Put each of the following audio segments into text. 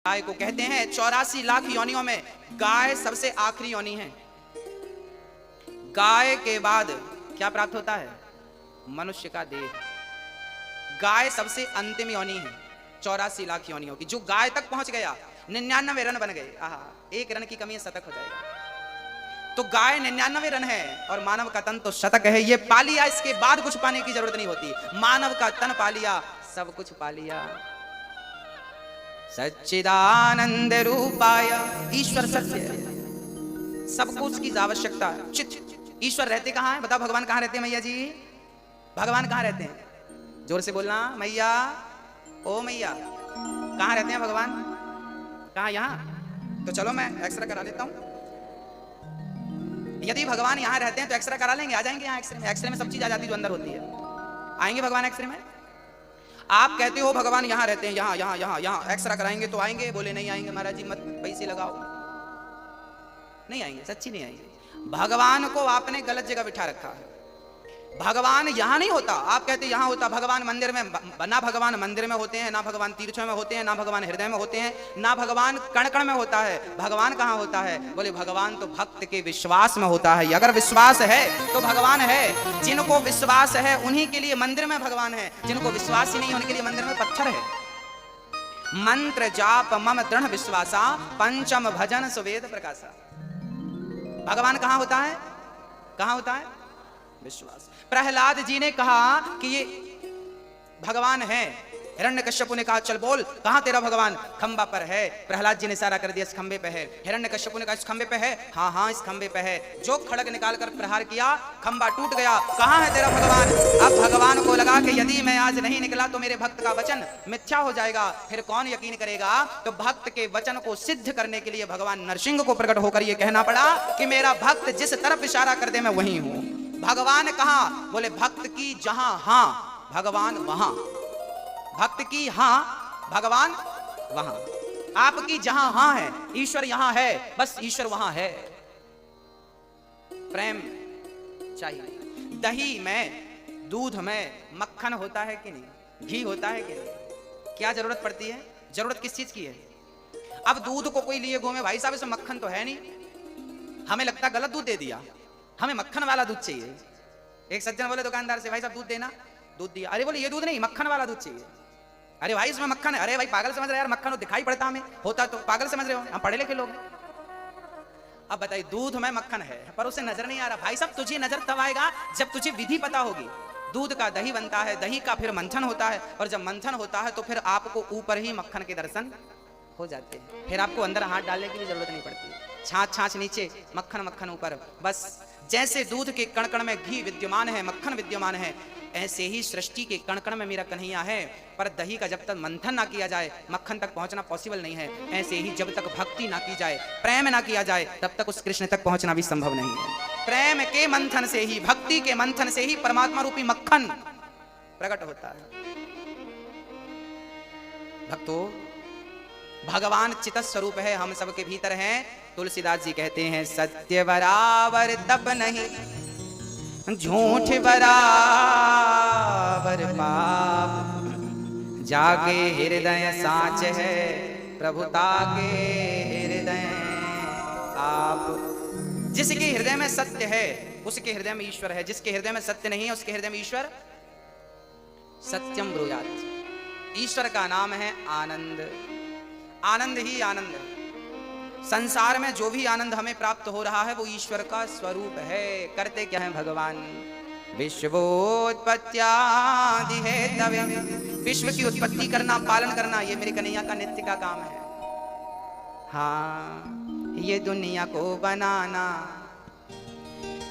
गाय को कहते हैं 84 लाख योनियों में गाय सबसे आखिरी योनि है। गाय के बाद क्या प्राप्त होता है? मनुष्य का देह। गाय सबसे अंतिम योनि है 84 लाख योनियों की। जो गाय तक पहुंच गया 99 रन बन गए। आहा, एक रन की कमी है, शतक हो जाएगा। तो गाय 99 रन है और मानव का तन तो शतक है। ये पा लिया, इसके बाद कुछ पाने की जरूरत नहीं होती। मानव का तन पा लिया, सब कुछ पा लिया। सच्चिदानंद रूपाय, ईश्वर सत्य है, सबको उसकी आवश्यकता है। चित ईश्वर रहते कहाँ हैं? बताओ भगवान कहाँ रहते हैं मैया जी? भगवान कहाँ रहते हैं? जोर से बोलना, मैया, ओ मैया, कहाँ रहते हैं भगवान? कहाँ? यहाँ? तो चलो मैं एक्सरे करा लेता हूँ। यदि भगवान यहाँ रहते हैं तो एक्सरे करा लेंगे, आ जाएंगे यहाँ एक्सरे में। एक्सरे में सब चीज आ जाती है जो अंदर होती है। आएंगे भगवान एक्सरे में? आप कहते हो भगवान यहाँ रहते हैं, यहाँ यहाँ यहाँ यहाँ एक्सरा कराएंगे तो आएंगे? बोले नहीं आएंगे महाराज जी, मत पैसे लगाओ, नहीं आएंगे, सच्ची नहीं आएंगे। भगवान को आपने गलत जगह बिठा रखा है। भगवान यहाँ नहीं होता। आप कहते यहाँ होता। भगवान मंदिर में, ना भगवान मंदिर में होते हैं, ना भगवान तीर्थों में होते हैं, ना भगवान हृदय में होते हैं, ना भगवान कण कण में होता है। भगवान कहाँ होता है? बोले भगवान तो भक्त के विश्वास में होता है। अगर विश्वास है तो भगवान है। जिनको विश्वास है उन्हीं के लिए मंदिर में भगवान है। जिनको विश्वास ही नहीं उनके लिए मंदिर में पत्थर है। मंत्र जाप मम दृढ़ विश्वासा, पंचम भजन सुवेद प्रकाशा। भगवान कहाँ होता है? कहाँ होता है? विश्वास। प्रहलाद जी ने कहा कि ये भगवान है। हिरण्यकश्यप ने कहा चल बोल, कहां तेरा भगवान? खंबा पर है। प्रहलाद जी ने इशारा कर दिया, इस खंबे पे है। हिरण्यकश्यप ने कहा इस खंबे पे है? हाँ हाँ इस खंबे पे है। जो खड़ग निकालकर प्रहार किया, खंबा टूट गया। कहां है तेरा भगवान? अब भगवान को लगा कि यदि मैं आज नहीं निकला तो मेरे भक्त का वचन मिथ्या हो जाएगा, फिर कौन यकीन करेगा। तो भक्त के वचन को सिद्ध करने के लिए भगवान नरसिंह को प्रकट होकर यह कहना पड़ा कि मेरा भक्त जिस तरफ इशारा कर दे मैं वहीं हूं। भगवान कहां? बोले भक्त की जहां हां भगवान वहां। भक्त की हां भगवान वहां। आपकी जहां हां है, ईश्वर यहां है, बस ईश्वर वहां है। प्रेम चाहिए। दही में, दूध में मक्खन होता है कि नहीं? घी होता है कि नहीं? क्या जरूरत पड़ती है? जरूरत किस चीज की है? अब दूध को कोई लिए घूमे, भाई साहब इसमें मक्खन तो है नहीं, हमें लगता गलत दूध दे दिया, हमें मक्खन वाला दूध चाहिए। एक सज्जन बोले दुकानदार से, भाई साहब दूध देना। दूध दिया। अरे बोले ये दूध नहीं, मक्खन वाला दूध चाहिए। अरे भाई इसमें मक्खन है। अरे भाई पागल समझ रहे यार, मक्खन दिखाई पड़ता हमें, होता तो पागल समझ रहे हो, हम पढ़े लिखे लोग। अब बताइए दूध में मक्खन है पर उसे नजर नहीं आ रहा। भाई साहब तुझे नजर तब आएगा जब तुझे विधि पता होगी। दूध का दही बनता है, दही का फिर मंथन होता है, और जब मंथन होता है तो फिर आपको ऊपर ही मक्खन के दर्शन हो जाते हैं। फिर आपको अंदर हाथ डालने की भी जरूरत नहीं पड़ती। छाछ छाछ नीचे, मक्खन मक्खन ऊपर। बस जैसे दूध के कण कण में घी विद्यमान है, मक्खन विद्यमान है, ऐसे ही सृष्टि के कण कण में मेरा कन्हैया है। पर दही का जब तक मंथन ना किया जाए मक्खन तक पहुंचना पॉसिबल नहीं है। ऐसे ही जब तक भक्ति ना की जाए, प्रेम ना किया जाए, तब तक उस कृष्ण तक पहुंचना भी संभव नहीं है। प्रेम के मंथन से ही, भक्ति के मंथन से ही परमात्मा रूपी मक्खन प्रकट होता है। भक्तों, भगवान चित स्वरूप है, हम सबके भीतर हैं। तुलसीदास जी कहते हैं सत्य बराबर तप नहीं, झूठ बराबर पाप, जागे हृदय साच है, प्रभुता के हृदय आप। जिसके हृदय में सत्य है उसके हृदय में ईश्वर है। जिसके हृदय में सत्य नहीं है उसके हृदय में ईश्वर सत्यम ब्रूयात्। ईश्वर का नाम है आनंद। आनंद ही आनंद है। संसार में जो भी आनंद हमें प्राप्त हो रहा है वो ईश्वर का स्वरूप है। करते क्या है भगवान? विश्वोत्पत्त्यादि हेतव्यम्, विश्व की उत्पत्ति करना, पालन करना, ये मेरे कन्हैया का नित्य का काम है। हाँ, ये दुनिया को बनाना,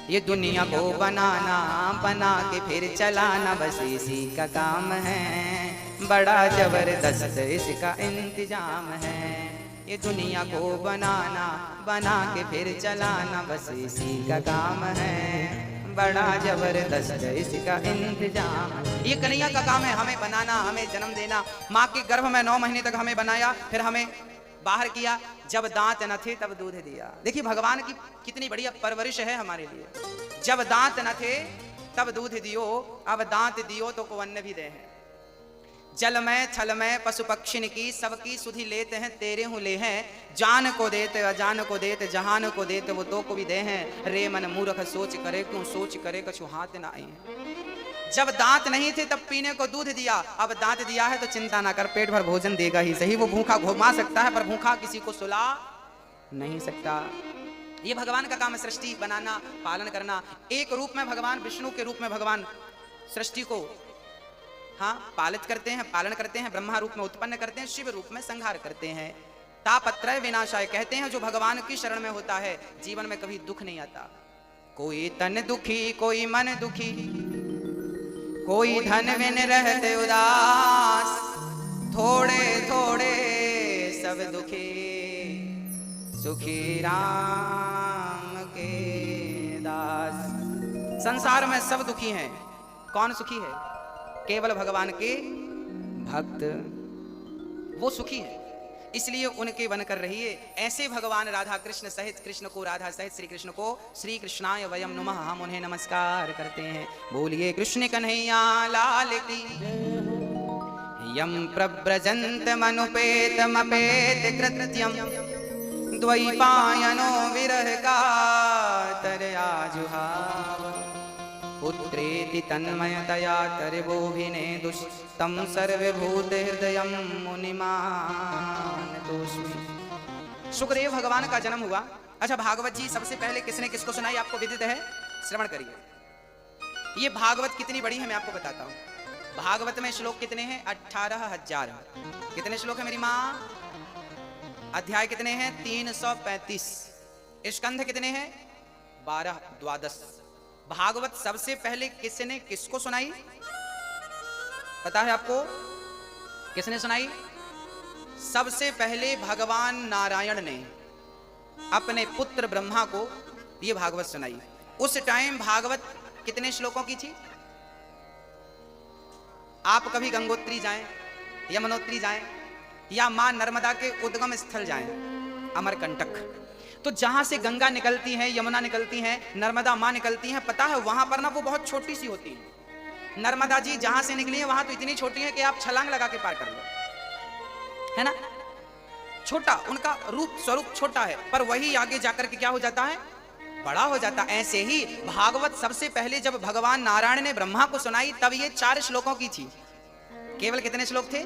ये दुनिया को बनाना, बना के फिर चलाना, बस इसी का काम है। बड़ा जबरदस्त इसका इंतजाम है। ये दुनिया को बनाना, बना के फिर चलाना, बस इसी का काम है। बड़ा जबरदस्त इसका इंतजाम। ये कन्हैया का काम है, हमें बनाना, हमें जन्म देना। माँ के गर्भ में 9 महीने तक हमें बनाया, फिर हमें बाहर किया। जब दांत न थे तब दूध दिया। देखिए भगवान की कितनी बढ़िया परवरिश है हमारे लिए। जब दांत न थे तब दूध दियो, अब दांत दियो तो को अन्न भी दे है। जलमय छलमय पशु पक्षिन की सबकी सुधि लेते हैं, तेरे हूँ ले हैं। जान को देते अजान को देते, जहान को देते वो तो को भी दे हैं। रे मन मूर्ख सोच करे, क्यों सोच करे कछु हाथ ना आए। जब दांत नहीं थे तब पीने को दूध दिया, अब दांत दिया है तो चिंता ना कर, पेट भर भोजन देगा ही सही। वो भूखा घुमा सकता है पर भूखा किसी को सुला नहीं सकता। ये भगवान का काम है, सृष्टि बनाना, पालन करना। एक रूप में भगवान विष्णु के रूप में भगवान सृष्टि को पालित करते हैं, पालन करते हैं। ब्रह्मा रूप में उत्पन्न करते हैं, शिव रूप में संहार करते हैं। तापत्रय विनाशाय कहते हैं, जो भगवान की शरण में होता है जीवन में कभी दुख नहीं आता। कोई तन दुखी, कोई मन दुखी, कोई धन बिन रहते उदास, थोड़े थोड़े सब दुखी, सुखी राम के दास। संसार में सब दुखी हैं, कौन सुखी है? केवल भगवान के भक्त, वो सुखी है। इसलिए उनके वन कर रहिए। ऐसे भगवान राधा कृष्ण सहित, कृष्ण को राधा सहित श्री कृष्ण को श्री कृष्णाय वयम नमः, हम उन्हें नमस्कार करते हैं। बोलिए कृष्ण कन्हैया लाल की। यम प्रव्रजंत मनुपेतमपेत कृत्यम, द्वैपायनो विरह कातर आजुहाव। पुत्रेति तन्मयतया तर्वोभिने दुष्टं सर्वभूत हृदयं मुनिमानतोऽस्मि। सुखदेव भगवान का जन्म हुआ। अच्छा, भागवत जी सबसे पहले किसने किसको सुनाई आपको विदित है? श्रवण करिए। ये भागवत कितनी बड़ी है मैं आपको बताता हूं। भागवत में श्लोक कितने हैं? 18,000। कितने श्लोक है मेरी माँ? अध्याय कितने हैं? 335। स्कंध कितने हैं? 12, 12। भागवत सबसे पहले किसने किसको सुनाई पता है आपको? किसने सुनाई? सबसे पहले भगवान नारायण ने अपने पुत्र ब्रह्मा को यह भागवत सुनाई। उस टाइम भागवत कितने श्लोकों की थी? आप कभी गंगोत्री जाएं, यमुनोत्री जाएं, या मां नर्मदा के उद्गम स्थल जाएं, अमरकंटक, तो जहां से गंगा निकलती है, यमुना निकलती है, नर्मदा मां निकलती है, पता है वहां पर ना वो बहुत छोटी सी होती है। नर्मदा जी जहां से निकली है वहां तो इतनी छोटी है कि आप छलांग लगा के पार कर लो, है ना? छोटा, उनका रूप स्वरूप छोटा है, पर वही आगे जाकर के क्या हो जाता है? बड़ा हो जाता। ऐसे ही भागवत सबसे पहले जब भगवान नारायण ने ब्रह्मा को सुनाई तब ये 4 श्लोकों की थी। केवल कितने श्लोक थे?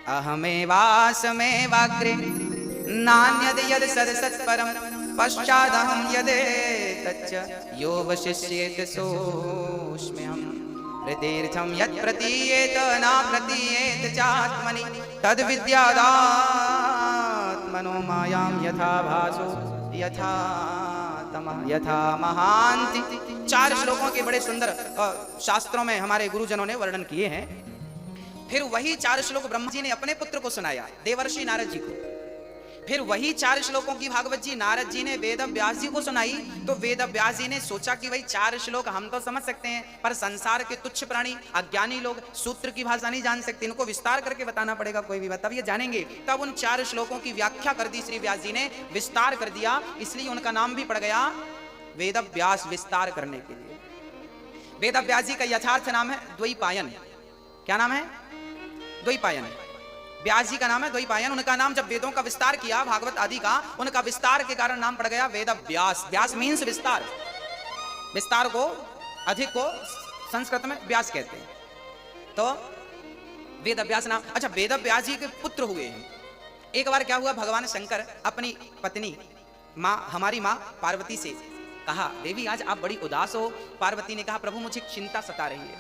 अहमेवासमे वाग्रे नान्यद यद सदसत्परम, पश्चादहं यदेतच्च यो वशिष्येत सोऽस्म्यहम्। हृदयर्थं यत् प्रतीयेत न प्रतीयेत चात्मनि, तद् विद्यादात्मनो मायां यथा भासो यथा तमः यथा महान्ति। 4 श्लोकों के बड़े सुंदर शास्त्रों में हमारे गुरुजनों ने वर्णन किए हैं। फिर वही 4 श्लोक ब्रह्मा जी ने अपने पुत्र को सुनाया, देवर्षि नारद जी को। फिर वही 4 श्लोकों की भागवत जी नारद जी ने वेद व्यास जी को सुनाई। तो वेद व्यास जी ने सोचा कि भाई 4 श्लोक हम तो समझ सकते हैं, पर संसार के तुच्छ प्राणी अज्ञानी लोग सूत्र की भाषा नहीं जान सकते, इनको विस्तार करके बताना पड़ेगा कोई भी बात, तब ये जानेंगे। तब उन 4 श्लोकों की व्याख्या कर दी श्री व्यास जी ने, विस्तार कर दिया, इसलिए उनका नाम भी पड़ गया वेद व्यास, विस्तार करने के लिए। वेद व्यास जी का यथार्थ नाम है द्वैपायन। क्या नाम है? द्वैपायन। व्यास जी का नाम है द्वैपायन। उनका नाम जब वेदों का विस्तार किया, भागवत आदि का, उनका विस्तार के कारण नाम पड़ गया वेद व्यास। व्यास मीन्स विस्तार। विस्तार को, अधिक को संस्कृत में व्यास कहते हैं, तो वेद व्यास नाम। अच्छा, वेद व्यास जी के पुत्र हुए हैं। एक बार क्या हुआ, भगवान शंकर अपनी पत्नी माँ, हमारी माँ पार्वती से कहा, देवी आज आप बड़ी उदास हो। पार्वती ने कहा, प्रभु मुझे चिंता सता रही है,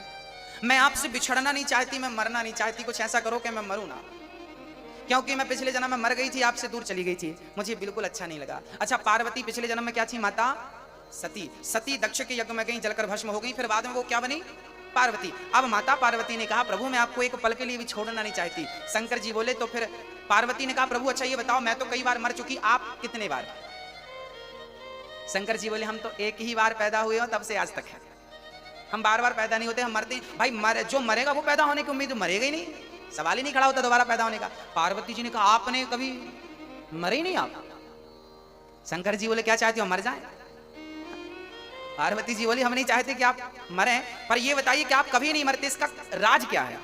मैं आपसे बिछड़ना नहीं चाहती, मैं मरना नहीं चाहती, कुछ ऐसा करो कि मैं मरूं ना, क्योंकि मैं पिछले जन्म में मर गई थी, आपसे दूर चली गई थी, मुझे बिल्कुल अच्छा नहीं लगा। अच्छा, पार्वती पिछले जन्म में क्या थी? माता सती। सती दक्ष के यज्ञ में गई, जलकर भस्म हो गई, फिर बाद में वो क्या बनी? पार्वती। अब माता पार्वती ने कहा, प्रभु मैं आपको एक पल के लिए भी छोड़ना नहीं चाहती। शंकर जी बोले, तो फिर पार्वती ने कहा, प्रभु अच्छा ये बताओ, मैं तो कई बार मर चुकी, आप कितने बार? शंकर जी बोले, हम तो एक ही बार पैदा हुए हो तब से आज तक है, हम बार बार पैदा नहीं होते, हम मरते। भाई जो मरेगा वो पैदा होने की उम्मीद, मरेगा ही नहीं, सवाल ही नहीं खड़ा होता दोबारा पैदा होने का। पार्वती जी ने कहा, आपने कभी मरे ही नहीं आप? शंकर जी बोले, क्या चाहते हो, मर जाए? पार्वती जी बोली, हम नहीं चाहते कि आप मरें, पर ये बताइए कि आप कभी नहीं मरते, इसका राज क्या है?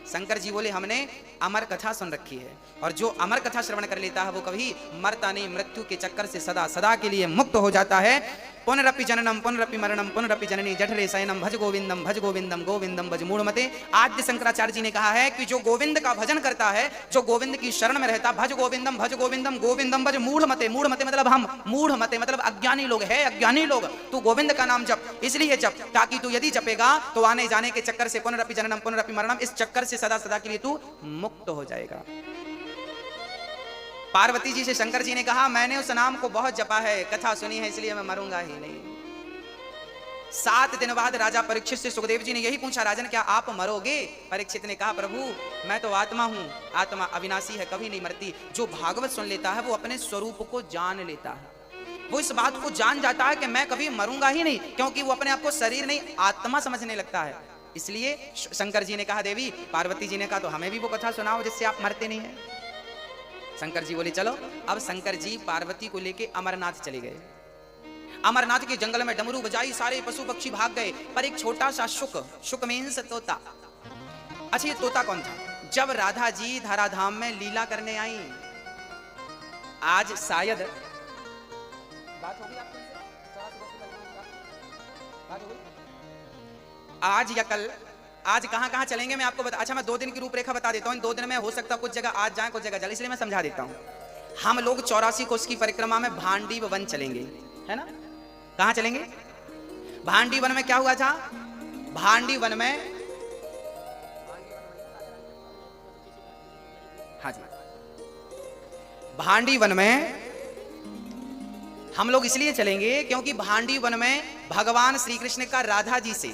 शंकर जी बोले हमने अमर कथा सुन रखी है, और जो अमर कथा श्रवण कर लेता है वो कभी मरता नहीं, मृत्यु के चक्कर से सदा सदा के लिए मुक्त हो जाता है। पुनरपि जननम पुनरपि मरणम पुनरपि जननी जठरे शयनम भज गोविंदम गोविंदम भज मूढ़मते। आद्य शंकराचार्य जी ने कहा है कि जो गोविंद का भजन करता है, जो गोविंद की शरण में रहता, भज गोविंदम गोविंदम भज मूढ़मते। मूढ़मते मतलब हम, मूढ़मते मतलब अज्ञानी लोग है, अज्ञानी लोग। तू गोविंद का नाम जप, इसलिए जप ताकि तू यदि जपेगा तो आने जाने के चक्कर से, पुनरपि जननम पुनरपि मरणम, इस चक्कर से सदा सदा के लिए तू मुक्त हो जाएगा। पार्वती जी से शंकर जी ने कहा मैंने उस नाम को बहुत जपा है, कथा सुनी है, इसलिए मैं मरूंगा ही नहीं। 7 दिन बाद राजा परीक्षित से सुखदेव जी ने यही पूछा, राजन क्या आप मरोगे? परीक्षित ने कहा प्रभु मैं तो आत्मा हूं, आत्मा अविनाशी है, कभी नहीं मरती। जो भागवत सुन लेता है वो अपने स्वरूप को जान लेता है, वो इस बात को जान जाता है कि मैं कभी मरूंगा ही नहीं, क्योंकि वो अपने आप को शरीर नहीं आत्मा समझने लगता है। इसलिए शंकर जी ने कहा देवी, पार्वती जी ने कहा तो हमें भी वो कथा सुनाओ जिससे आप मरते नहीं है। शंकर जी बोले चलो। अब शंकर जी पार्वती को लेके अमरनाथ चले गए। अमरनाथ के जंगल में डमरू बजाई, सारे पशु पक्षी भाग गए, पर एक छोटा सा शुक मीन्स तोता। अच्छा ये तोता कौन था? जब राधा जी धराधाम में लीला करने आई, आज शायद बात होगी आपसे, आज या कल, आज कहां कहां चलेंगे मैं आपको बता। अच्छा मैं 2 दिन की रूपरेखा बता देता हूं। इन 2 दिन में हो सकता कुछ जगह आज जाए कुछ जगह चले, इसलिए मैं समझा देता हूं। हम लोग 84 कोस की परिक्रमा में भांडी वन चलेंगे, है ना? कहां चलेंगे? भांडी वन में क्या हुआ था? भांडी वन में, हाँ जी, भांडी वन में हम लोग इसलिए चलेंगे क्योंकि भांडी वन में भगवान श्री कृष्ण का राधा जी से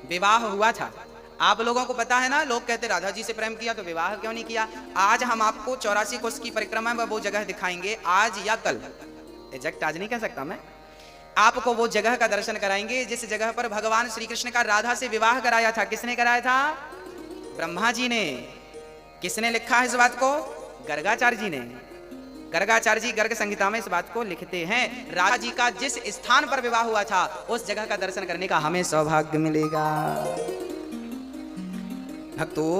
विवाह हुआ था। आप लोगों को पता है ना, लोग कहते राधा जी से प्रेम किया तो विवाह क्यों नहीं किया। आज हम आपको 84 कोस की परिक्रमा में वो जगह दिखाएंगे, आज या कल, एग्जैक्ट आज नहीं कह सकता मैं, आपको वो जगह का दर्शन कराएंगे जिस जगह पर भगवान श्री कृष्ण का राधा से विवाह कराया था। किसने कराया था? ब्रह्मा जी ने। किसने लिखा है इस बात को? गर्गाचार्य जी ने। गर्गाचार्य जी गर्ग संहिता में इस बात को लिखते हैं, राधा जी का जिस स्थान पर विवाह हुआ था उस जगह का दर्शन करने का हमें सौभाग्य मिलेगा। भक्तों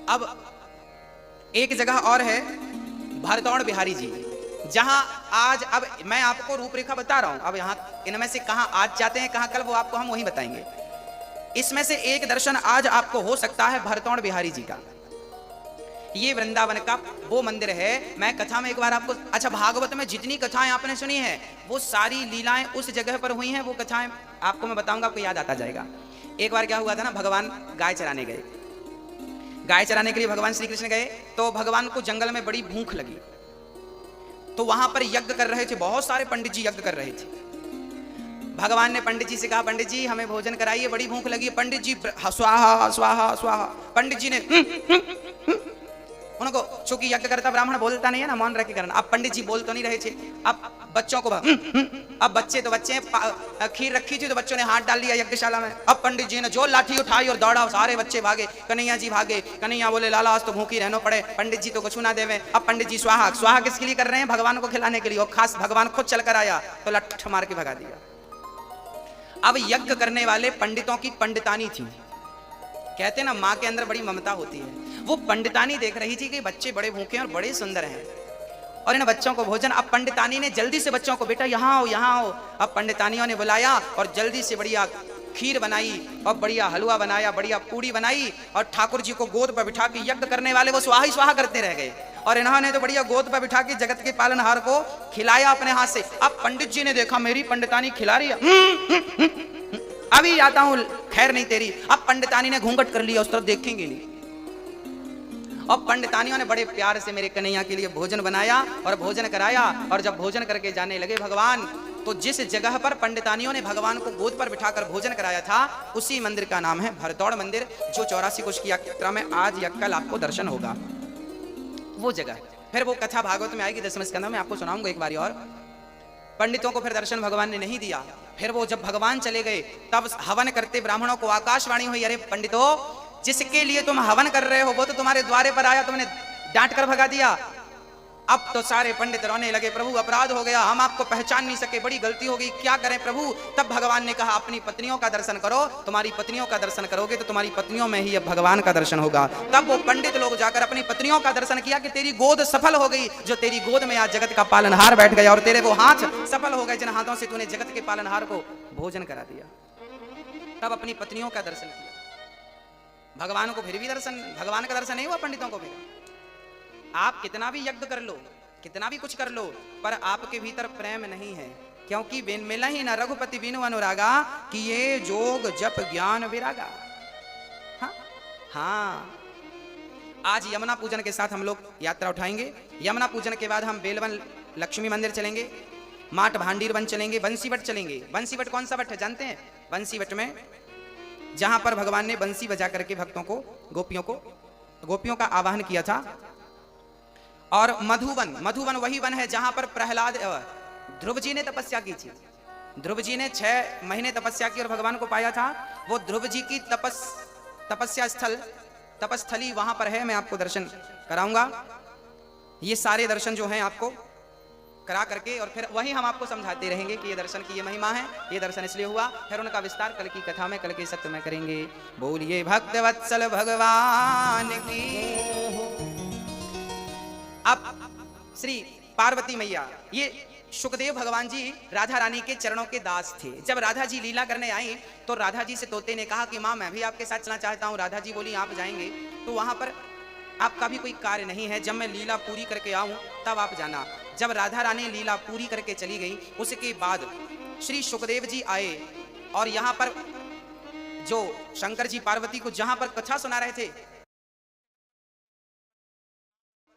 अब एक जगह और है, भरतौड़ बिहारी जी, जहां आज, अब मैं आपको रूपरेखा बता रहा हूं, अब यहां इनमें से कहां आज जाते हैं कहां कल, वो आपको हम वही बताएंगे। इसमें से एक दर्शन आज आपको हो सकता है भरतौड़ बिहारी जी का। ये वृंदावन का वो मंदिर है। मैं कथा में एक बार आपको, अच्छा भागवत में जितनी कथाएं आपने सुनी है वो सारी लीलाएं उस जगह पर हुई हैं, वो कथाएं आपको मैं बताऊंगा, आपको याद आता जाएगा। एक बार क्या हुआ था ना, भगवान गाय चराने गए। गाय चराने के लिए भगवान श्री कृष्ण गए, तो भगवान को जंगल में बड़ी भूख लगी, तो वहां पर यज्ञ कर रहे थे, बहुत सारे पंडित जी यज्ञ कर रहे थे। भगवान ने पंडित जी से कहा, पंडित जी हमें भोजन कराइए, बड़ी भूख लगी। पंडित जी स्वाहा स्वाहा स्वाहा, पंडित जी ने उनको, चूंकि यज्ञ करता ब्राह्मण बोलता नहीं है ना, मौन रख के करना। अब पंडित जी बोल तो नहीं रहे थे, अब बच्चों को अब बच्चे तो बच्चे, खीर रखी थी तो बच्चों ने हाथ डाल दिया यज्ञशाला में। अब पंडित जी ने जो लाठी उठाई और दौड़ा, सारे बच्चे भागे, कन्हैया जी भागे। कन्हैया बोले लाला आज तो भूखी रहना पड़े, पंडित जी तो कुछ ना देवे। अब पंडित जी स्वाहा स्वाहा किसके लिए कर रहे हैं? भगवान को खिलाने के लिए, और खास भगवान खुद चल कर आया तो लठ मार के भगा दिया। अब यज्ञ करने वाले पंडितों की पंडितानी थी, कहते ना माँ के अंदर बड़ी ममता होती है, वो पंडितानी देख रही थी कि बच्चे बड़े भूखे और बड़े सुंदर हैं और इन बच्चों को भोजन। अब पंडितानी ने जल्दी से बच्चों को, बेटा यहाँ आओ यहाँ आओ। अब पंडितानियों ने बुलाया और जल्दी से बढ़िया खीर बनाई और बढ़िया हलवा बनाया, बढ़िया पूड़ी बनाई, और ठाकुर जी को गोद पर बिठा के यज्ञ करने वाले वो स्वाहा ही स्वाहा करते रह गए, और इन्होंने तो बढ़िया गोद पर बिठा के जगत के पालनहार को खिलाया अपने हाथ से। अब पंडित जी ने देखा मेरी पंडितानी खिला रही है, अभी आता हूं, खैर नहीं तेरी। अब पंडितानी ने घूंघट कर लिया, उस तरफ देखेंगे नहीं। अब पंडितानियों ने बड़े प्यार से मेरे कन्हैया के लिए भोजन बनाया और भोजन कराया, और जब भोजन करके जाने लगे भगवान, तो जिस जगह पर पंडितानियों ने भगवान को गोद पर बिठाकर भोजन कराया था उसी मंदिर का नाम है भरतौड़ मंदिर, जो 84 कोश की यात्रा में आज या कल आपको दर्शन होगा वो जगह। फिर वो कथा भागवत में आएगी 10वें स्कंध में, आपको सुनाऊंगा एक बारी और। पंडितों को फिर दर्शन भगवान ने नहीं दिया। फिर वो जब भगवान चले गए तब हवन करते ब्राह्मणों को आकाशवाणी हुई, अरे पंडितों जिसके लिए तुम हवन कर रहे हो वो तो तुम्हारे द्वारे पर आया, तुमने डांट कर भगा दिया। अब तो सारे पंडित रोने लगे, प्रभु अपराध हो गया, हम आपको पहचान नहीं सके, बड़ी गलती हो गई, क्या करें प्रभु। तब भगवान ने कहा अपनी पत्नियों का दर्शन करो, तुम्हारी पत्नियों का दर्शन करोगे तो तुम्हारी पत्नियों में ही अब भगवान का दर्शन होगा। तब वो पंडित लोग जाकर अपनी पत्नियों का दर्शन किया कि तेरी गोद सफल हो गई, जो तेरी गोद में आज जगत का पालनहार बैठ गया, और तेरे वो हाथ सफल हो गए जिन हाथों से तूने जगत के पालनहार को भोजन करा दिया। तब अपनी पत्नियों का दर्शन किया। भगवान को फिर भी दर्शन, भगवान का दर्शन नहीं हुआ पंडितों को। फिर आप कितना भी यज्ञ कर लो, कितना भी कुछ कर लो, पर आपके भीतर प्रेम नहीं है, क्योंकि मिला ही ना रघुपति बिनु अनुरागा, कि ये जोग जप ज्ञान विरागा। हाँ, आज यमुना पूजन के साथ हम लोग यात्रा उठाएंगे। यमुना पूजन के बाद हम बेलवन लक्ष्मी मंदिर चलेंगे, माट भांडीर वन चलेंगे, बंसीवट चलेंगे। बंसीवट कौन सा वट है जानते हैं? बंसीवट में जहां पर भगवान ने बंसी बजा करके भक्तों को, गोपियों का आवाहन किया था। और मधुवन, मधुवन वही वन है जहां पर प्रहलाद, ध्रुव जी ने तपस्या की थी। ध्रुव जी ने 6 महीने तपस्या की और भगवान को पाया था। वो ध्रुव जी की तपस्या स्थल, तपस्थली वहां पर है। मैं आपको दर्शन कराऊंगा। ये सारे दर्शन जो हैं आपको करा करके, और फिर वही हम आपको समझाते रहेंगे कि ये दर्शन की ये महिमा है, ये दर्शन इसलिए हुआ। फिर उनका विस्तार कल की कथा में, कल के सत्य में करेंगे। बोलिए भक्त वत्सल भगवान की। अब श्री पार्वती मैया, ये सुखदेव भगवान जी राधा रानी के चरणों के दास थे। जब राधा जी लीला करने आई तो राधा जी से तोते ने कहा कि माँ मैं भी आपके साथ चलना चाहता हूँ। राधा जी बोली आप जाएंगे तो वहां पर आपका भी कोई कार्य नहीं है, जब मैं लीला पूरी करके आऊं तब आप जाना। जब राधा रानी लीला पूरी करके चली गई, उसके बाद श्री सुखदेव जी आए और यहाँ पर जो शंकर जी पार्वती को जहां पर कथा सुना रहे थे,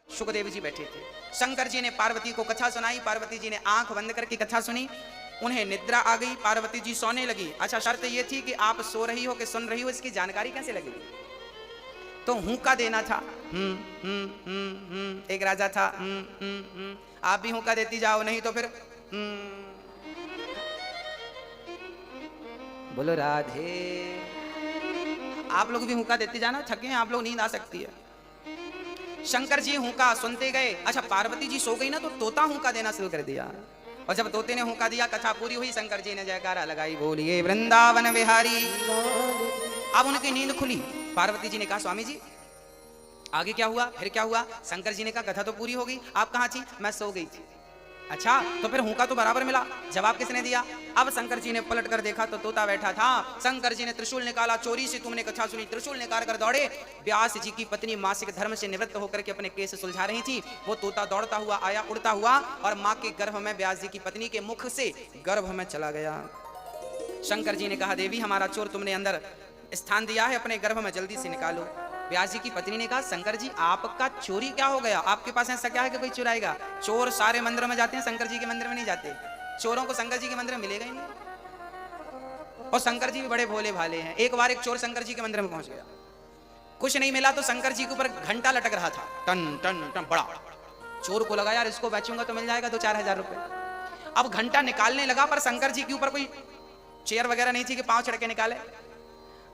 सुखदेव जी बैठे थे। शंकर जी ने पार्वती को कथा सुनाई, पार्वती जी ने आंख बंद करके कथा सुनी, उन्हें निद्रा आ गई, पार्वती जी सोने लगी। अच्छा, शर्त ये थी कि आप सो रही हो कि सुन रही हो इसकी जानकारी कैसे लगेगी? तो हुक्का देना था। एक राजा था, आप भी हुक्का देती जाओ, नहीं तो फिर बोलो राधे। आप लोग भी हुक्का देते जाना, थके हैं आप लोग, नींद आ सकती है। शंकर जी हुक्का सुनते गए। अच्छा, पार्वती जी सो गई ना तो तोता हुक्का देना शुरू कर दिया, और जब तोते ने हुक्का दिया, कथा पूरी हुई, शंकर जी ने जयकारा लगाई, बोलिए वृंदावन विहारी। अब उनकी नींद खुली। पार्वती जी ने कहा स्वामी जी आगे क्या हुआ, फिर क्या हुआ? शंकर जी ने कहा कथा तो पूरी हो गई, आप कहाँ थी? मैं सो गई थी। अच्छा, तो फिर हुक्का तो बराबर मिला, जवाब किसने दिया? अब शंकर जी ने पलट कर देखा तो तोता बैठा था। शंकर जी ने त्रिशूल निकाला, चोरी से तुमने कथा सुनी, त्रिशूल निकाल कर दौड़े। व्यास जी की पत्नी मासिक धर्म से निवृत्त होकर के अपने केस सुलझा रही थी। वो तोता दौड़ता हुआ आया, उड़ता हुआ, और माँ के गर्भ में, व्यास जी की पत्नी के मुख से गर्भ में चला गया। शंकर जी ने कहा देवी हमारा चोर तुमने अंदर स्थान दिया है, अपने गर्भ में जल्दी से निकालो। व्यास जी की पत्नी ने कहा शंकर जी आपका चोरी क्या हो गया? आपके पास ऐसा क्या है कि कोई चुराएगा? चोर सारे मंदिरों में जाते हैं, शंकर जी के मंदिर में नहीं जाते। चोरों को शंकर जी के मंदिर में मिलेगा ही नहीं। और शंकर जी भी बड़े भोले भाले हैं। एक बार एक चोर शंकर जी के मंदिर में पहुंच गया, कुछ नहीं मिला तो शंकर जी के ऊपर घंटा लटक रहा था, टन टन टन, बड़ा। चोर को लगा यार इसको बेचूंगा तो मिल जाएगा 2-4 हजार रुपए। अब घंटा निकालने लगा, पर शंकर जी के ऊपर कोई चेयर वगैरह नहीं थी कि पांव चढ़ के निकाले।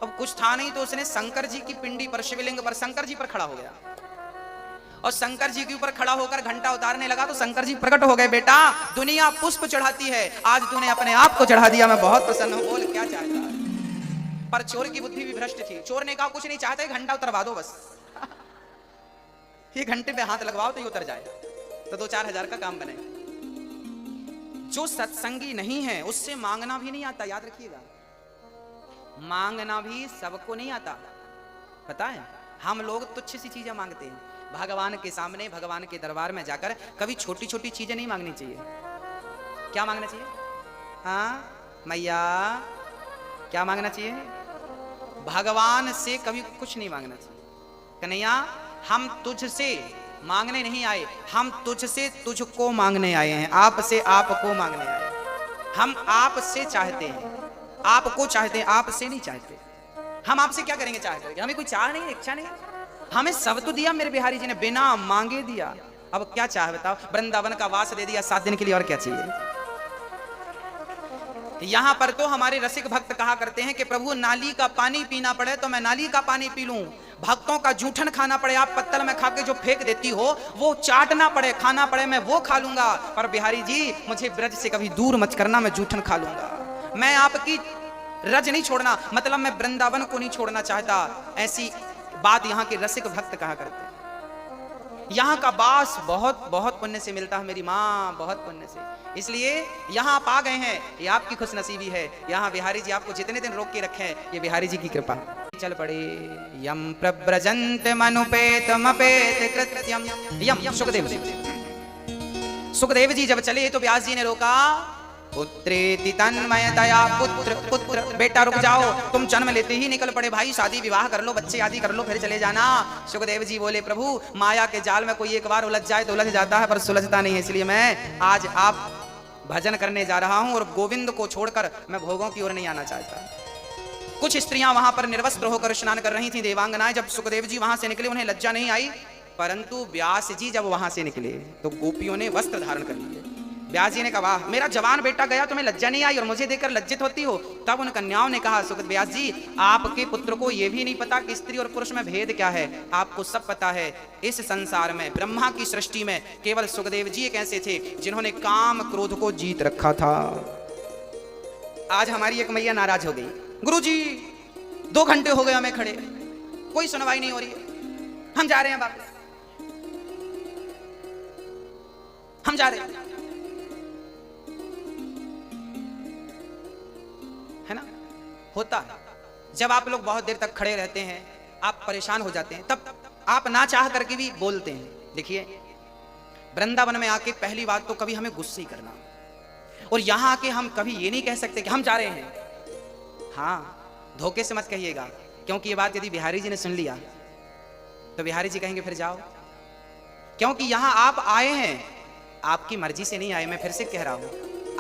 अब कुछ था नहीं तो उसने शंकर जी की पिंडी पर, शिवलिंग पर, शंकर जी पर खड़ा हो गया, और शंकर जी के ऊपर खड़ा होकर घंटा उतारने लगा तो शंकर जी प्रकट हो गए। बेटा दुनिया पुष्प चढ़ाती है, आज तूने अपने आप को चढ़ा दिया, मैं बहुत प्रसन्न हूं, बोल क्या चाहता है? पर चोर की बुद्धि भी भ्रष्ट थी। चोर ने कहा कुछ नहीं चाहते, घंटा उतरवा दो बस। ये घंटे पे हाथ लगवाओ तो ये उतर जाए, तो 2-4 हजार का काम बने। जो सत्संगी नहीं है उससे मांगना भी नहीं आता, याद रखिएगा। मांगना भी सबको नहीं आता, पता है? हम लोग तुच्छ सी चीजें मांगते हैं। भगवान के सामने, भगवान के दरबार में जाकर कभी छोटी छोटी चीजें नहीं मांगनी चाहिए। क्या मांगना चाहिए? हाँ मैया, क्या मांगना चाहिए? भगवान से कभी कुछ नहीं मांगना चाहिए। कन्हैया हम तुझसे मांगने नहीं आए, हम तुझसे तुझको मांगने आए हैं, आपसे आपको मांगने आए हैं। हम आपसे चाहते हैं, आपको चाहते हैं, आपसे नहीं चाहते। हम आपसे क्या करेंगे चाह करके? हमें कोई चाह नहीं, इच्छा नहीं। हमें सब तो दिया मेरे बिहारी जी ने, बिना मांगे दिया। अब क्या चाह बताओ? वृंदावन का वास दे दिया 7 दिन के लिए, और क्या चाहिए? यहां पर तो हमारे रसिक भक्त कहा करते हैं कि प्रभु नाली का पानी पीना पड़े तो मैं नाली का पानी पी लूं, भक्तों का जूठन खाना पड़े, आप पत्तल में खा के जो फेंक देती हो वो चाटना पड़े, खाना पड़े, मैं वो खा लूंगा, पर बिहारी जी मुझे ब्रज से कभी दूर मत करना, मैं जूठन खा लूंगा। मैं आपकी रज नहीं छोड़ना, मतलब मैं वृंदावन को नहीं छोड़ना चाहता। ऐसी बात यहाँ के रसिक भक्त कहा करते हैं। यहाँ का बास बहुत बहुत पुण्य से मिलता है मेरी माँ, बहुत पुण्य से, इसलिए यहाँ आप आ गए हैं, ये आपकी खुशनसीबी है। यहाँ बिहारी जी आपको जितने दिन रोक के रखे हैं, ये बिहारी जी की कृपा। चल पड़े यम प्रव्रजंत मनुपेत मपेत कृत्यम यम। सुखदेव जी जब चले तो व्यास जी ने रोका। पुत्रेति तन्मयतया, पुत्र पुत्र, बेटा रुक जाओ, तुम जन्म लेते ही निकल पड़े भाई, शादी विवाह कर लो, बच्चे आदि कर लो, फिर चले जाना। सुखदेव जी बोले प्रभु माया के जाल में कोई एक बार उलझ जाए तो उलझ जाता है, पर सुलझता नहीं है, इसलिए मैं आज आप भजन करने जा रहा हूं और गोविंद को छोड़कर मैं भोगों की ओर नहीं आना चाहता। कुछ स्त्रियां वहां पर निर्वस्त्र होकर स्नान कर रही थी, देवांगनाएं। जब सुखदेव जी वहां से निकले उन्हें लज्जा नहीं आई, परंतु व्यास जी जब वहां से निकले तो गोपियों ने वस्त्र धारण कर लिए। व्यास जी ने कहा मेरा जवान बेटा गया, तुम्हें लज्जा नहीं आई और मुझे देखकर लज्जित होती हो। तब उन कन्याओं ने कहा सुखदेव व्यास जी आपके पुत्र को यह भी नहीं पता कि स्त्री और पुरुष में भेद क्या है, आपको सब पता है। इस संसार में ब्रह्मा की सृष्टि में केवल सुखदेव जी एक ऐसे थे जिन्होंने काम क्रोध को जीत रखा था। आज हमारी एक मैया नाराज हो गई, गुरुजी 2 घंटे हो गए हमें खड़े, कोई सुनवाई नहीं हो रही है, हम जा रहे हैं वापस, हम जा रहे हैं, है ना। होता है जब आप लोग बहुत देर तक खड़े रहते हैं, आप परेशान हो जाते हैं, तब आप ना चाह करके भी बोलते हैं। देखिए वृंदावन में आके पहली बात तो कभी हमें गुस्से ही करना, और यहां आके हम कभी ये नहीं कह सकते कि हम जा रहे हैं। हाँ धोखे से मत कहिएगा, क्योंकि ये बात यदि बिहारी जी ने सुन लिया तो बिहारी जी कहेंगे फिर जाओ, क्योंकि यहां आप आए हैं, आपकी मर्जी से नहीं आए। मैं फिर से कह रहा हूं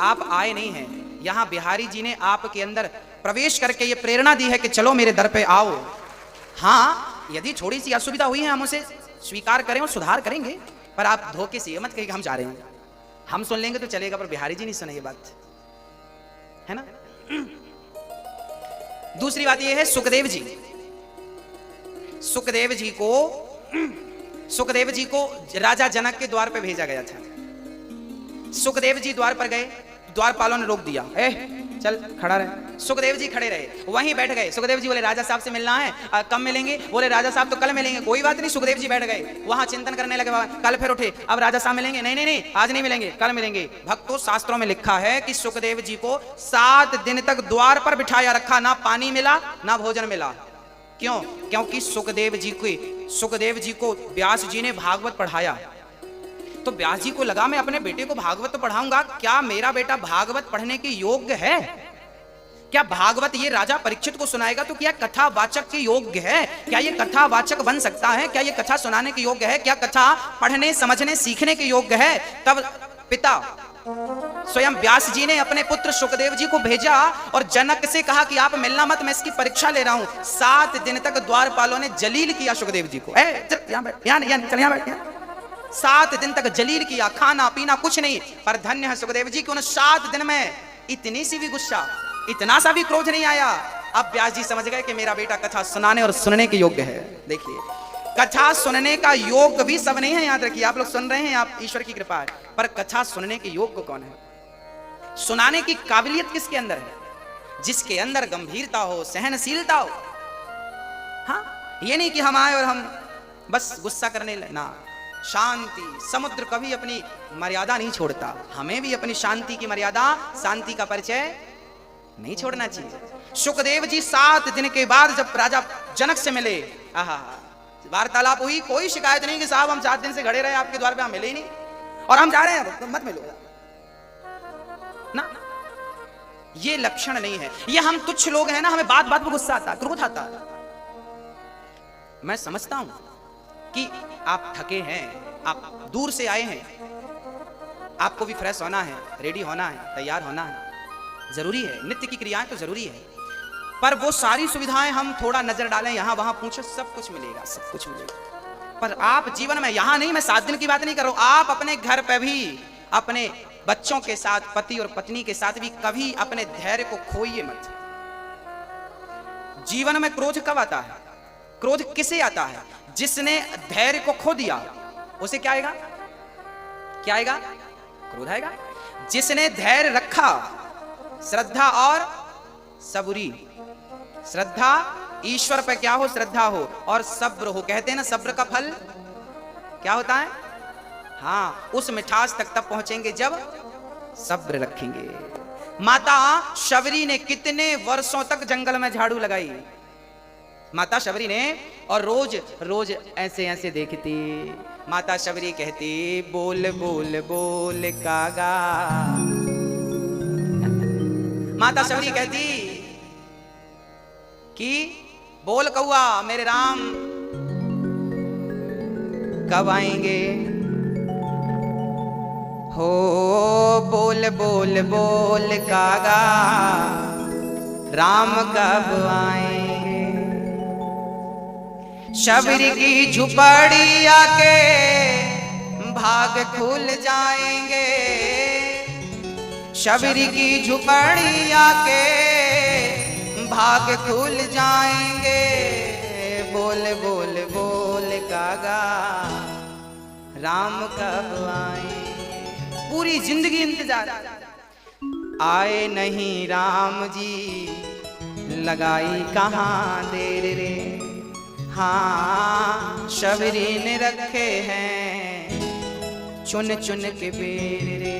आप आए नहीं हैं, यहां बिहारी जी ने आपके अंदर प्रवेश करके ये प्रेरणा दी है कि चलो मेरे दर पे आओ। हाँ यदि थोड़ी सी असुविधा हुई है हम उसे स्वीकार करें और सुधार करेंगे, पर आप धोखे से ये मत कहिए कि हम जा रहे हैं। हम सुन लेंगे तो चलेगा, पर बिहारी जी नहीं सुने ये बात, है ना। दूसरी बात यह है सुखदेव जी, सुखदेव जी को राजा जनक के द्वार पे भेजा गया था। सुखदेव जी द्वार पर गए, द्वारपालों ने रोक दिया, चल खड़ा रहे। सुखदेव जी खड़े रहे, वहीं बैठ गए। सुखदेव जी बोले राजा साहब से मिलना है, कब मिलेंगे? बोले राजा साहब तो कल मिलेंगे। कोई बात नहीं, सुखदेव जी बैठ गए, वहां चिंतन करने लगे। कल फिर उठे, अब राजा साहब मिलेंगे? नहीं नहीं नहीं, आज नहीं मिलेंगे, कल मिलेंगे। भक्तों शास्त्रों में लिखा है कि सुखदेव जी को 7 दिन तक द्वार पर बिठाया रखा, ना पानी मिला ना भोजन मिला। क्यों? क्योंकि सुखदेव जी को व्यास जी ने भागवत पढ़ाया। तो व्यास जी को लगा मैं अपने बेटे को भागवत तो पढ़ाऊंगा, क्या मेरा बेटा भागवत पढ़ने के योग्य है? क्या भागवत ये राजा परीक्षित को सुनाएगा तो क्या कथावाचक के योग्य है? क्या ये कथावाचक बन सकता है? क्या ये कथा सुनाने के योग्य है? क्या कथा पढ़ने समझने सीखने के योग्य है? तब पिता स्वयं व्यास जी ने अपने पुत्र सुखदेव जी को भेजा और जनक से कहा कि आप मिलना मत, मैं इसकी परीक्षा ले रहा हूं। 7 दिन तक द्वारपालों ने जलील किया सुखदेव जी को। यहाँ बैठ 7 दिन तक जलील किया, खाना पीना कुछ नहीं। पर धन्य है सुखदेव जी कि उन 7 दिन में इतनी सी भी गुस्सा, इतना सा भी क्रोध नहीं आया। अब व्यास जी समझ गए कि मेरा बेटा कथा सुनाने और सुनने के योग्य है। देखिए कथा सुनने का योग्य भी सब नहीं है, याद रखिए। आप लोग सुन रहे हैं, आप ईश्वर की कृपा है, पर कथा सुनने के योग्य कौन है? सुनाने की काबिलियत किसके अंदर है? जिसके अंदर गंभीरता हो, सहनशीलता हो। हाँ ये नहीं कि हम आए और हम बस गुस्सा करने लगना। शांति, समुद्र कभी अपनी मर्यादा नहीं छोड़ता, हमें भी अपनी शांति की मर्यादा, शांति का परिचय नहीं छोड़ना चाहिए। सुखदेव जी 7 दिन के बाद जब राजा जनक से मिले, वार्तालाप हुई, कोई शिकायत नहीं कि साहब हम 7 दिन से खड़े रहे आपके द्वार पे, हम मिले ही नहीं और हम जा रहे हैं, तो मत मिलो ना। ये लक्षण नहीं है। ये हम तुच्छ लोग हैं ना, हमें बात बात पर गुस्सा आता, क्रोध आता। मैं समझता हूं कि आप थके हैं, आप दूर से आए हैं, आपको भी फ्रेश होना है, रेडी होना है, तैयार होना है, जरूरी है। नित्य की क्रियाएं तो जरूरी है, पर वो सारी सुविधाएं हम थोड़ा नजर डालें, यहां वहां पूछो, सब कुछ मिलेगा, सब कुछ मिलेगा। पर आप जीवन में, यहां नहीं, मैं 7 दिन की बात नहीं कर रहा हूं, आप अपने घर पे भी अपने बच्चों के साथ, पति और पत्नी के साथ भी कभी अपने धैर्य को खोइए मत। जीवन में क्रोध कब आता है? क्रोध किसे आता है? जिसने धैर्य को खो दिया उसे क्या आएगा? क्या आएगा? क्रोध आएगा। जिसने धैर्य रखा, श्रद्धा और सबूरी, श्रद्धा ईश्वर पे क्या हो? श्रद्धा हो, और सब्र हो। कहते हैं ना सब्र का फल क्या होता है? हाँ, उस मिठास तक तब पहुंचेंगे जब सब्र रखेंगे। माता शबरी ने कितने वर्षों तक जंगल में झाड़ू लगाई, माता शबरी ने, और रोज रोज ऐसे ऐसे देखती। माता शबरी कहती, बोल बोल बोल कागा। माता शबरी कहती कि बोल कौआ, मेरे राम कब आएंगे? हो बोल बोल बोल कागा, राम कब आएंगे? शबरी की झुपड़ी आके भाग खुल जाएंगे, शबरी की झुपड़ी आके भाग खुल जाएंगे। बोल बोल बोल कागा, राम कब आएंगे? पूरी जिंदगी इंतजार, आए नहीं राम जी, लगाई कहाँ देर रे। हाँ, शबरी ने रखे हैं चुन चुन के बेर रे।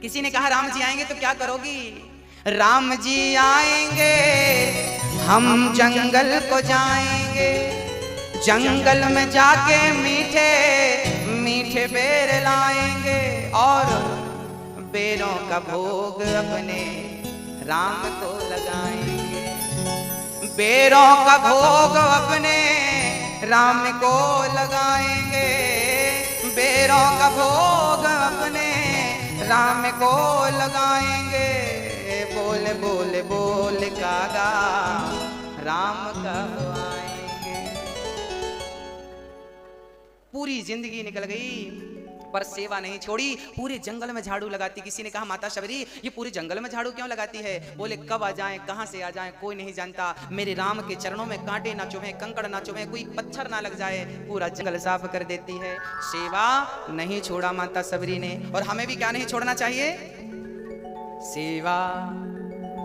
किसी ने कहा राम जी आएंगे तो क्या करोगी? राम जी आएंगे, हम जंगल को जाएंगे, जंगल में जाके मीठे मीठे बेर लाएंगे, और बेरों का भोग अपने राम को लगाएंगे। बेरों का भोग अपने राम को लगाएंगे, बेरों का भोग अपने राम को लगाएंगे। बोल बोल बोल कागा, राम कब आएंगे? पूरी जिंदगी निकल गई पर सेवा नहीं छोड़ी, पूरे जंगल में झाड़ू लगाती। किसी ने कहा माता शबरी ये पूरे जंगल में झाड़ू क्यों लगाती है? बोले कब आ जाएं, कहां से आ जाएं, कोई नहीं जानता। मेरे राम के चरणों में कांटे ना चुभे, कंकड़ ना चुभे, कोई पत्थर ना लग जाए, पूरा जंगल साफ कर देती है। सेवा नहीं छोड़ा माता शबरी ने। और हमें भी क्या नहीं छोड़ना चाहिए? सेवा।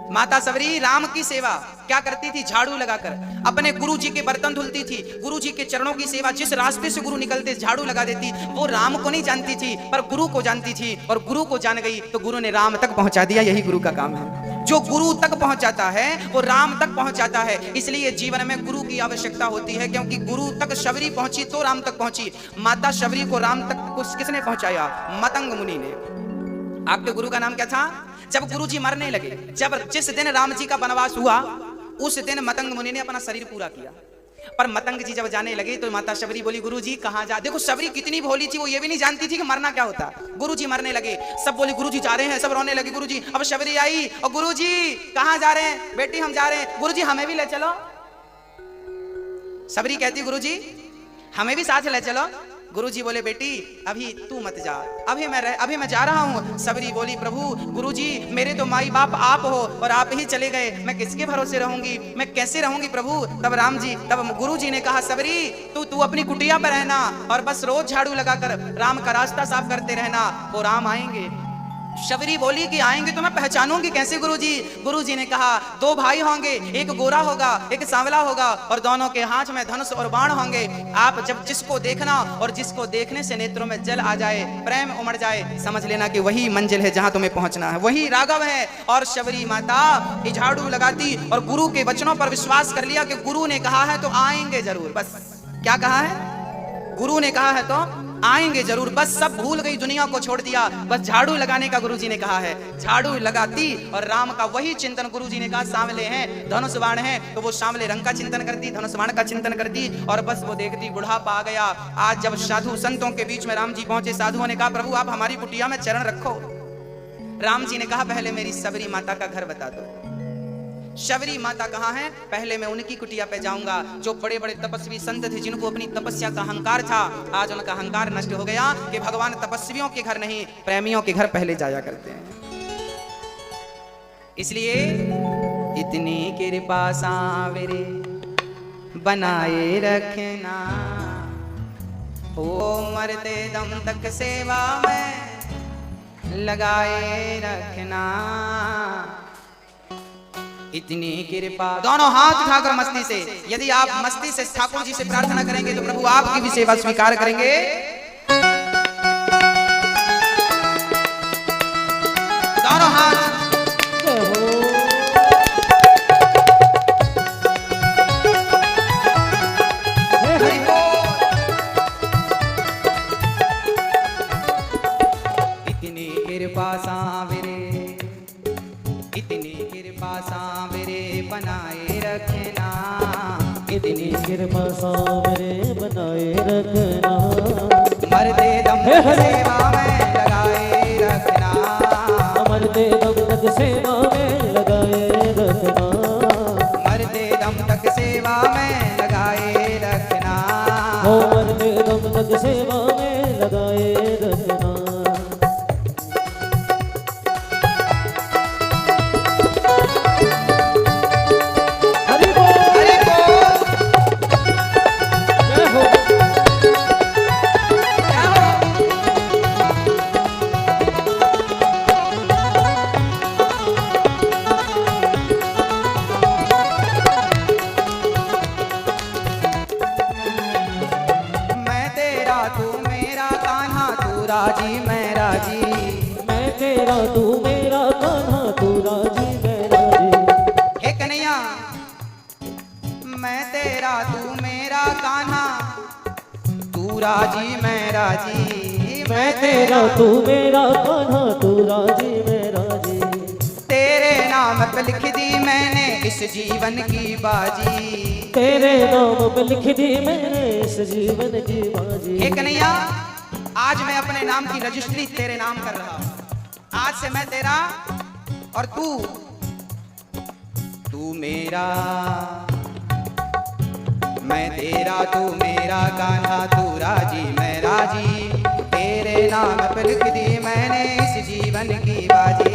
माता शबरी राम की सेवा क्या करती थी? झाड़ू लगाकर अपने गुरु जी के बर्तन धुलती थी, गुरु जी के चरणों की सेवा। जिस रास्ते से गुरु निकलते झाड़ू लगा देती। वो राम को नहीं जानती थी पर गुरु को जानती थी, और गुरु को जान गई तो गुरु ने राम तक पहुंचा दिया। यही गुरु का काम है। जो गुरु तक पहुंच जाता है वो राम तक पहुंच जाता है। इसलिए जीवन में गुरु की आवश्यकता होती है, क्योंकि गुरु तक शबरी पहुंची तो राम तक पहुंची। माता शबरी को राम तक किसने पहुंचाया? मतंग मुनि ने। आपके गुरु का नाम क्या था? जब गुरु जी मरने लगे, जिस दिन राम जी का वनवास हुआ उस दिन मतंग मुनि ने अपना शरीर पूरा किया। पर मतंग जी जब जाने लगे तो माता शबरी बोली गुरु जी कहाँ जा? देखो शबरी कितनी भोली थी, वो ये भी नहीं जानती थी कि मरना क्या होता। गुरु जी मरने लगे, सब बोले गुरु जी जा रहे हैं, सब रोने लगे गुरु जी। अब शबरी आई और गुरु जी कहाँ जा रहे हैं? बेटी हम जा रहे हैं। गुरु जी हमें भी ले चलो। शबरी कहती गुरु जी हमें भी साथ ले चलो। गुरु जी बोले बेटी अभी तू मत जा, अभी मैं जा रहा हूँ। शबरी बोली प्रभु गुरु जी मेरे तो माई बाप आप हो और आप ही चले गए, मैं किसके भरोसे रहूंगी, मैं कैसे रहूंगी प्रभु? तब गुरु जी ने कहा शबरी तू अपनी कुटिया पर रहना और बस रोज झाड़ू लगाकर राम का रास्ता साफ करते रहना, वो राम आएंगे। शबरी बोली कि आएंगे तो मैं पहचानूंगी कैसे गुरु जी? गुरु जी ने कहा दो भाई होंगे, एक गोरा होगा एक सांवला होगा, और दोनों के हाथ में धनुष और बाण होंगे। आप जब जिसको देखना और जिसको देखने से नेत्रों में जल आ जाए, प्रेम उमड़ जाए, समझ लेना कि वही मंजिल है जहां तुम्हें पहुंचना है, वही राघव है। और शबरी माता झाड़ू लगाती और गुरु के वचनों पर विश्वास कर लिया कि गुरु ने कहा है तो आएंगे जरूर। बस क्या कहा है? गुरु ने कहा है तो आएंगे जरूर। बस सब भूल गई, दुनिया को छोड़ दिया, बस झाड़ू लगाने का गुरुजी ने कहा है। झाड़ू लगाती और राम का वही चिंतन। गुरुजी ने कहा सांवले हैं, धनुष बाण है, तो वो सांवले रंग का चिंतन करती, धनुष बाण का चिंतन करती, और बस वो देखती बुढ़ापा आ गया। आज जब साधु संतों के बीच में राम जी पहुंचे, साधुओं ने कहा प्रभु आप हमारी कुटिया में चरण रखो। राम जी ने कहा पहले मेरी शबरी माता का घर बता दो। शबरी माता कहाँ है? पहले मैं उनकी कुटिया पे जाऊंगा। जो बड़े बड़े तपस्वी संत थे जिनको अपनी तपस्या का अहंकार था, आज उनका अहंकार नष्ट हो गया कि भगवान तपस्वियों के घर नहीं प्रेमियों के घर पहले जाया करते हैं। इसलिए इतनी कृपा सांवरे बनाए रखना। ओ मरते दम तक सेवा में लगाए रखना। इतनी कृपा। दोनों हाथ उठाकर मस्ती से, यदि आप मस्ती से ठाकुर जी से प्रार्थना करेंगे तो प्रभु आपकी भी सेवा स्वीकार करेंगे। दोनों हाथ। इतनी कृपा सांवरे, इतनी कृपा सांवरे बनाए रखना। इतनी कृपा सांवरे बनाए रखना। मरते दम तक सेवा में लगाए रखना। मरते दम तक सेवा में लगाए रखना। मरते दम तक सेवा में लगाए रखना। हो मरते दम तक सेवा में लगाए रखना। हरि बोल, हरि बोल। जय हो। क्या हो? मैं तेरा तू मेरा कान्हा, तू राजी मैं राजी। मैं तेरा तू मेरा कान्हा, तू राजी मैं राजी। हे कन्हैया, मैं तेरा तू मेरा कान्हा, तू राजी मैं राजी। मैं तेरा तू मेरा कान्हा, तू राजी मैं राजी। तेरे नाम पे लिख दी मैंने इस जीवन की बाजी। तेरे नाम पे लिख दी मैंने इस जीवन की बाजी। हे कन्हैया, आज मैं अपने नाम की रजिस्ट्री तेरे नाम कर रहा हूं। आज से मैं तेरा और तू मेरा। मैं तेरा तू मेरा कान्हा, तू राजी मैं राजी। तेरे नाम पे लिख दी मैंने इस जीवन की बाजी।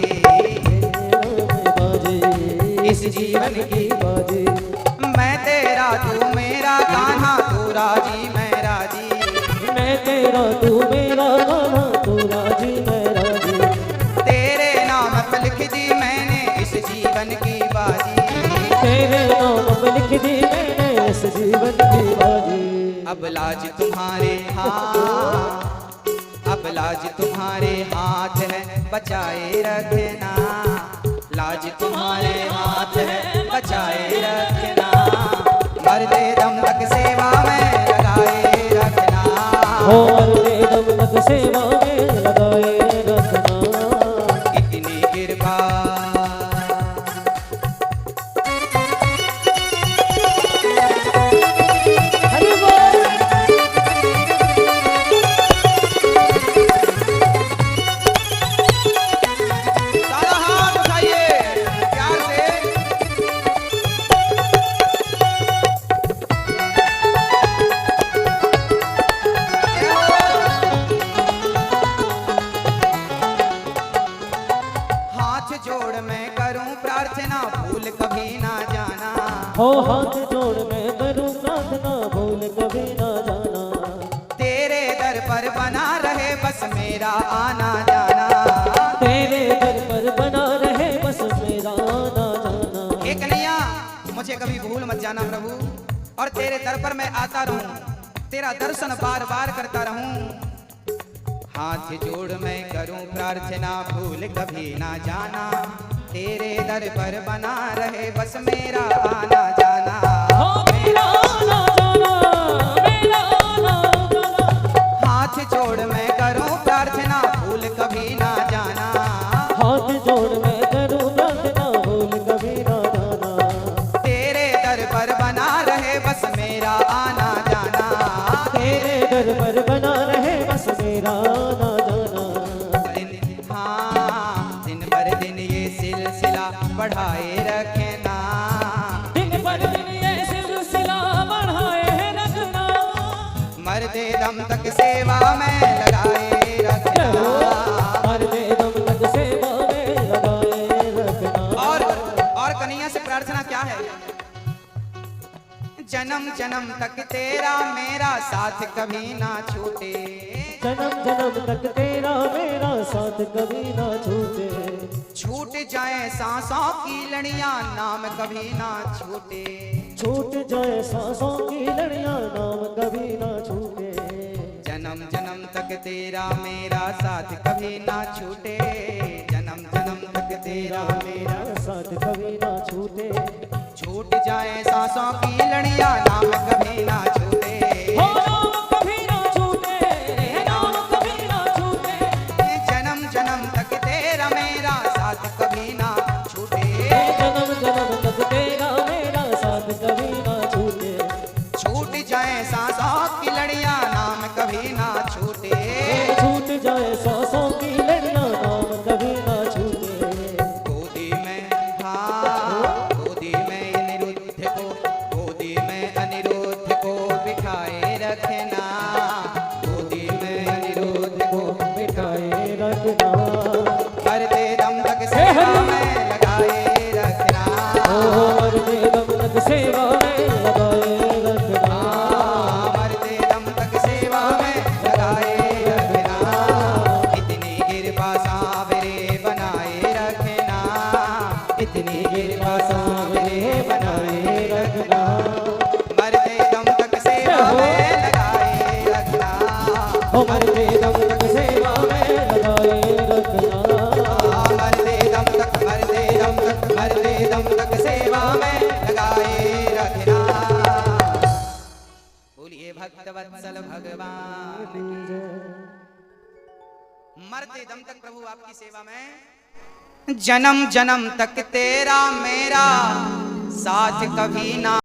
इस जीवन की बाजी। मैं तेरा तू मेरा कान्हा, तू राजी मैं राजी। मैं तेरा तू मेरा कान्हा, तू राजी मैं राजी। तेरे नाम पे लिख दी मैंने इस जीवन की बाजी। तेरे नाम पे लिख दी मैंने इस जीवन की बाजी। अब लाज तुम्हारे हाथ, अब लाज तुम्हारे हाथ है बचाए रखना। लाज तुम्हारे हाथ है बचाए रखना। मरते दम तक सेवा में लगाए रखना। हो मरते दम तक सेवा में लगाए रखना। इतनी कृपा। हरि बोल। सारा हाथ उठाइए प्यार से। हाथ जोड़ मैं करूं प्रार्थना, भूल कभी ना जाना। हो हाथ जोड़ मैं करूं प्रार्थना, भूल कभी ना जाना। तेरे दर पर बना रहे बस मेरा आना जाना। तेरे दर पर बना रहे बस मेरा आना जाना। हे कन्हैया, मुझे कभी भूल मत जाना प्रभु, और तेरे दर पर मैं आता रहूं, तेरा दर्शन बार बार करता रहूं। हाथ जोड़ मैं करूं प्रार्थना, भूल कभी ना जाना। तेरे दर पर बना रहे बस मेरा आना जाना। हो मेरा आना जाना, मेरा आना जाना। हाथ जोड़ मैं करूं प्रार्थना, भूल कभी ना जाना। हाथ जोड़ मैं करूं प्रार्थना, भूल कभी ना जाना। तेरे दर पर बना रहे बस मेरा आना जाना। तेरे दर पर बना रहे बस मेरा आना जाना। दिन भर दिन ये सिलसिला बढ़ाए रखना। दिन पर दिन ये सिलसिला बढ़ाए रखना। मरते दम तक सेवा में लगाए रखना। मरते दम तक सेवा में लगाए रखना। और कन्हैया से प्रार्थना क्या है? जन जन्म जन्म तक तेरा मेरा साथ कभी ना छूटे, जन्म जन्म तक तेरा मेरा साथ कभी ना छूटे, छूट जाए सांसों की लड़ियां नाम कभी ना छूटे, छूट जाए सांसों की लड़ियां नाम कभी ना छूटे, जन्म जन्म तक तेरा मेरा साथ कभी ना छूटे, जन्म जन्म तक तेरा मेरा साथ कभी ना छूटे, छूट जाए सांसों की लड़ियां नाम कभी ना छूटे, हो नाम कभी ना छूटे, नाम कभी ना छूटे, जन्म जन्म तक तेरा मेरा साथ कभी ना छूटे, जन्म जन्म तक तेरा मेरा साथ कभी ना छूटे, छूट जाए सांसों की लड़ियां नाम कभी ना छूटे, छूट जाए सांसों की लड़ियां नाम कभी ना छूटे, गोदी में हाँ गोदी में अनिरुद्ध को, गोदी में अनिरुद्ध को बिठाए रखना, गोदी में अनिरुद्ध को बिठाए रखना, मरते दम तक सेवा में लगाए रखना, मरते दम तक सेवा में लगाए रखना, मरते दम तक सेवा में लगाए रखना, इतनी कृपा सावरे बनाए रखना, इतनी कृपा सावरे बनाए रखना, मरते दम तक सेवा में लगाए रखना, मरते दम तक सेवा में लगाए रखना, मरते दम तक मरते दम तक मरते दम तक सेवा में लगाए रखना। बोलिए भक्तवत्सल भगवान की। मरते दम तक प्रभु आपकी सेवा में, जन्म जन्म तक तेरा मेरा साथ कभी ना